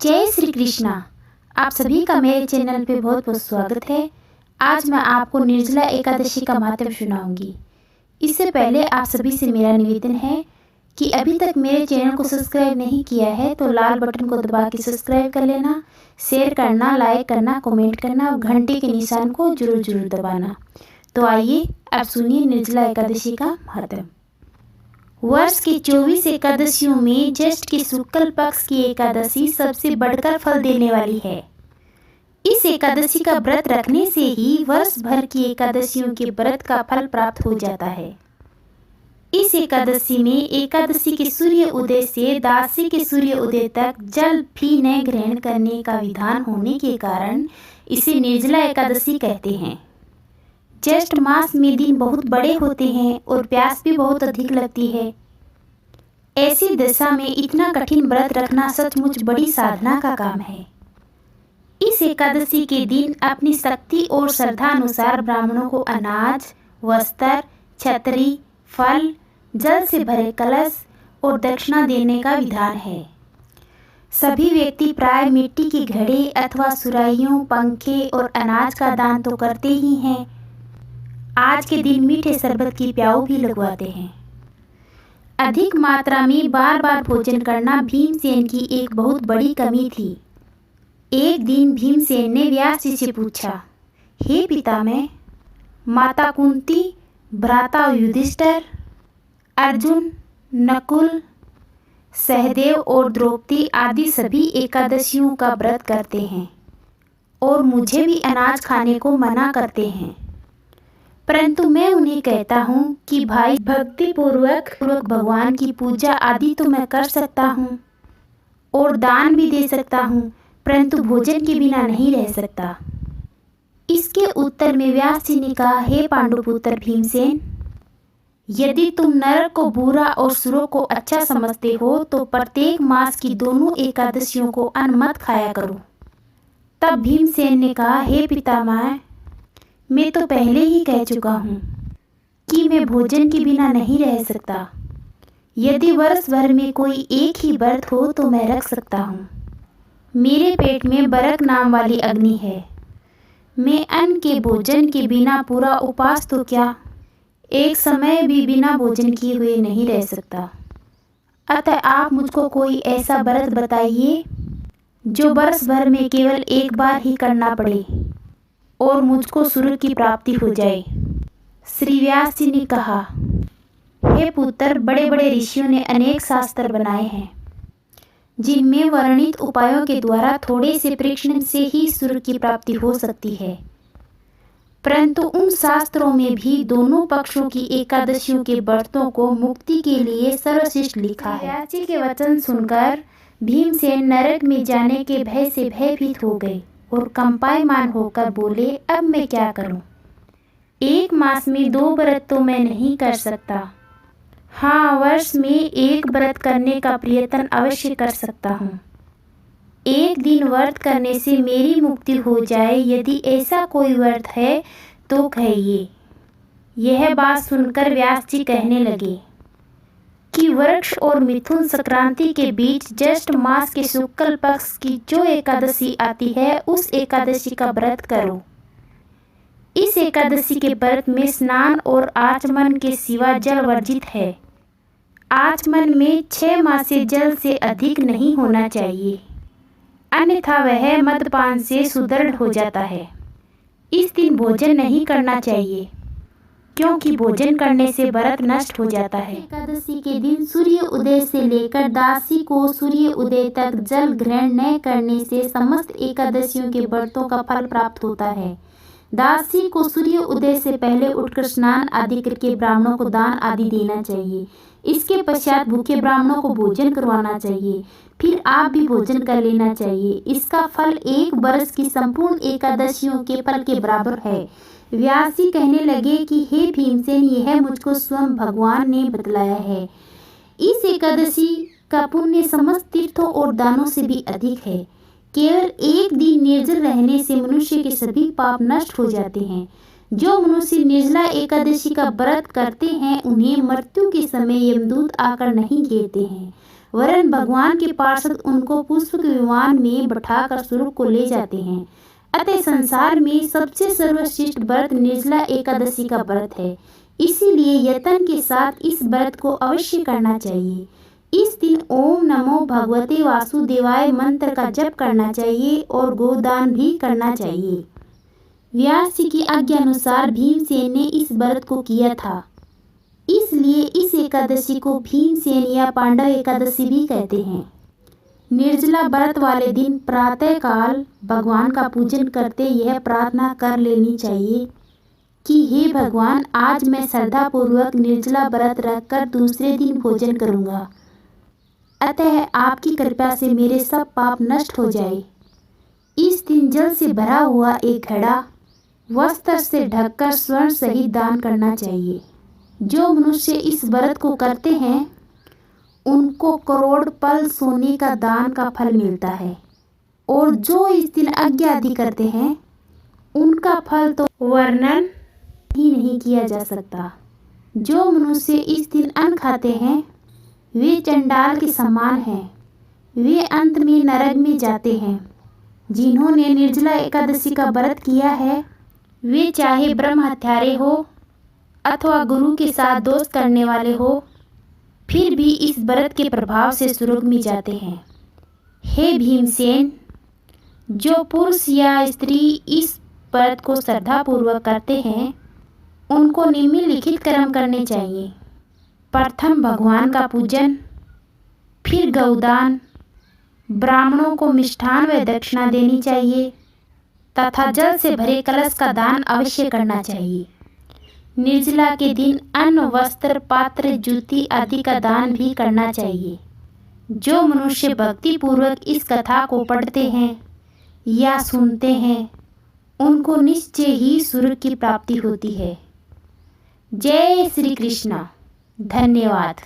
जय श्री कृष्णा। आप सभी का मेरे चैनल पे बहुत बहुत स्वागत है। आज मैं आपको निर्जला एकादशी का महात्म्य सुनाऊंगी। इससे पहले आप सभी से मेरा निवेदन है कि अभी तक मेरे चैनल को सब्सक्राइब नहीं किया है तो लाल बटन को दबा के सब्सक्राइब कर लेना, शेयर करना, लाइक करना, कमेंट करना और घंटे के निशान को जरूर दबाना। तो आइए अब सुनिए निर्जला एकादशी का महात्म्य। वर्ष की 24 एकादशियों में ज्येष्ठ की शुक्ल पक्ष की एकादशी सबसे बढ़कर फल देने वाली है। इस एकादशी का व्रत रखने से ही वर्ष भर की एकादशियों के व्रत का फल प्राप्त हो जाता है। इस एकादशी में एकादशी के सूर्य उदय से द्वादशी के सूर्य उदय तक जल भी न ग्रहण करने का विधान होने के कारण इसे निर्जला एकादशी कहते हैं। ज्येष्ठ मास में दिन बहुत बड़े होते हैं और प्यास भी बहुत अधिक लगती है। ऐसी दशा में इतना कठिन व्रत रखना सचमुच बड़ी साधना का काम है। इस एकादशी के दिन अपनी शक्ति और श्रद्धा अनुसार ब्राह्मणों को अनाज, वस्त्र, छतरी, फल, जल से भरे कलश और दक्षिणा देने का विधान है। सभी व्यक्ति प्राय मिट्टी की घड़े अथवा सुराहियों, पंखे और अनाज का दान तो करते ही हैं। आज के दिन मीठे शरबत की प्याऊ भी लगवाते हैं। अधिक मात्रा में बार बार भोजन करना भीमसेन की एक बहुत बड़ी कमी थी। एक दिन भीमसेन ने व्यास जी से पूछा, हे पितामह, माता कुंती, भ्राता युधिष्ठिर, अर्जुन, नकुल, सहदेव और द्रौपदी आदि सभी एकादशियों का व्रत करते हैं और मुझे भी अनाज खाने को मना करते हैं, परंतु मैं उन्हें कहता हूँ कि भाई भक्ति पूर्वक भगवान की पूजा आदि तो मैं कर सकता हूँ और दान भी दे सकता हूँ, परंतु भोजन के बिना नहीं रह सकता। इसके उत्तर में व्यास जी ने कहा, हे पांडुपुत्र भीमसेन, यदि तुम नरक को बुरा और सुरों को अच्छा समझते हो तो प्रत्येक मास की दोनों एकादशियों को अन्न मत खाया करो। तब भीमसेन ने कहा, हे पितामह, मैं तो पहले ही कह चुका हूँ कि मैं भोजन के बिना नहीं रह सकता। यदि वर्ष भर में कोई एक ही व्रत हो तो मैं रख सकता हूँ। मेरे पेट में बरक नाम वाली अग्नि है। मैं अन्न के भोजन के बिना पूरा उपवास तो क्या, एक समय भी बिना भोजन किए हुए नहीं रह सकता। अतः आप मुझको कोई ऐसा व्रत बताइए जो वर्ष भर में केवल एक बार ही करना पड़े और मुझको स्वर्ग की प्राप्ति हो जाए। श्री व्यास जी ने कहा, हे पुत्र, बड़े बड़े ऋषियों ने अनेक शास्त्र बनाए हैं जिनमें वर्णित उपायों के द्वारा थोड़े से प्रयत्न से ही स्वर्ग की प्राप्ति हो सकती है, परंतु उन शास्त्रों में भी दोनों पक्षों की एकादशियों के व्रतों को मुक्ति के लिए सर्वश्रेष्ठ लिखा है। व्यास जी के वचन सुनकर भीमसेन नरक में जाने के भय से भयभीत हो गए और कंपायमान होकर बोले, अब मैं क्या करूं? एक मास में 2 व्रत तो मैं नहीं कर सकता। हाँ, वर्ष में एक व्रत करने का प्रयत्न अवश्य कर सकता हूँ। एक दिन व्रत करने से मेरी मुक्ति हो जाए, यदि ऐसा कोई व्रत है तो कहिए। यह बात सुनकर व्यास जी कहने लगे कि वृक्ष और मिथुन संक्रांति के बीच ज्येष्ठ मास के शुक्ल पक्ष की जो एकादशी आती है उस एकादशी का व्रत करो। इस एकादशी के व्रत में स्नान और आचमन के सिवा जल वर्जित है। आचमन में 6 मासे जल से अधिक नहीं होना चाहिए, अन्यथा वह मदपान से सुदृढ़ हो जाता है। इस दिन भोजन नहीं करना चाहिए क्योंकि भोजन करने से व्रत नष्ट हो जाता है। एकादशी के दिन सूर्य उदय से लेकर द्वादशी को सूर्य उदय तक जल ग्रहण न करने से समस्त एकादशियों के व्रतों का फल प्राप्त होता है। द्वादशी को सूर्य उदय से पहले उठकर स्नान आदि करके ब्राह्मणों को दान आदि देना चाहिए। इसके पश्चात भूखे ब्राह्मणों को भोजन करवाना चाहिए, फिर आप भी भोजन कर लेना चाहिए। इसका फल 1 वर्ष की संपूर्ण एकादशियों के फल के बराबर है। व्यास जी कहने लगे कि हे भीमसेन, यह मुझको स्वयं भगवान ने बतलाया है। इस एकादशी का पुण्य समस्त तीर्थों और दानों से भी अधिक है। केवल एक दिन निर्जल रहने से मनुष्य के सभी पाप नष्ट हो जाते हैं। जो मनुष्य निर्जला एकादशी का व्रत करते हैं उन्हें मृत्यु के समय यमदूत आकर नहीं घेरते हैं। वरन भगवान के पार्षद उनको पुष्प के विमान में बैठाकर स्वर्ग को ले जाते हैं। अतः संसार में सबसे सर्वश्रेष्ठ व्रत निर्जला एकादशी का व्रत है। इसीलिए यत्न के साथ इस व्रत को अवश्य करना चाहिए। इस दिन ओम नमो भगवते वासुदेवाय मंत्र का जप करना चाहिए और गोदान भी करना चाहिए। व्यास जी की आज्ञा अनुसार भीमसेन ने इस व्रत को किया था, इसलिए इस एकादशी को भीमसेन या पांडव एकादशी भी कहते हैं। निर्जला व्रत वाले दिन प्रातः काल भगवान का पूजन करते यह प्रार्थना कर लेनी चाहिए कि हे भगवान, आज मैं श्रद्धापूर्वक निर्जला व्रत रखकर दूसरे दिन भोजन करूँगा। अतः आपकी कृपा से मेरे सब पाप नष्ट हो जाए। इस दिन जल से भरा हुआ एक घड़ा वस्त्र से ढककर स्वर्ण सहित दान करना चाहिए। जो मनुष्य इस व्रत को करते हैं उनको करोड़ पल सोने का दान का फल मिलता है, और जो इस दिन यज्ञ आदि करते हैं उनका फल तो वर्णन ही नहीं किया जा सकता। जो मनुष्य इस दिन अन्न खाते हैं वे चंडाल के समान हैं, वे अंत में नरक में जाते हैं। जिन्होंने निर्जला एकादशी का व्रत किया है वे चाहे ब्रह्म हत्यारे हो अथवा गुरु के साथ दोस्त करने वाले हो, फिर भी इस व्रत के प्रभाव से स्वर्ग में जाते हैं। हे भीमसेन, जो पुरुष या स्त्री इस व्रत को श्रद्धापूर्वक करते हैं उनको निम्नलिखित कर्म करने चाहिए। प्रथम भगवान का पूजन, फिर गौदान, ब्राह्मणों को मिष्ठान व दक्षिणा देनी चाहिए तथा जल से भरे कलश का दान अवश्य करना चाहिए। निर्जला के दिन अन्न, वस्त्र, पात्र, जूती आदि का दान भी करना चाहिए। जो मनुष्य भक्ति पूर्वक इस कथा को पढ़ते हैं या सुनते हैं उनको निश्चय ही स्वर्ग की प्राप्ति होती है। जय श्री कृष्ण। धन्यवाद।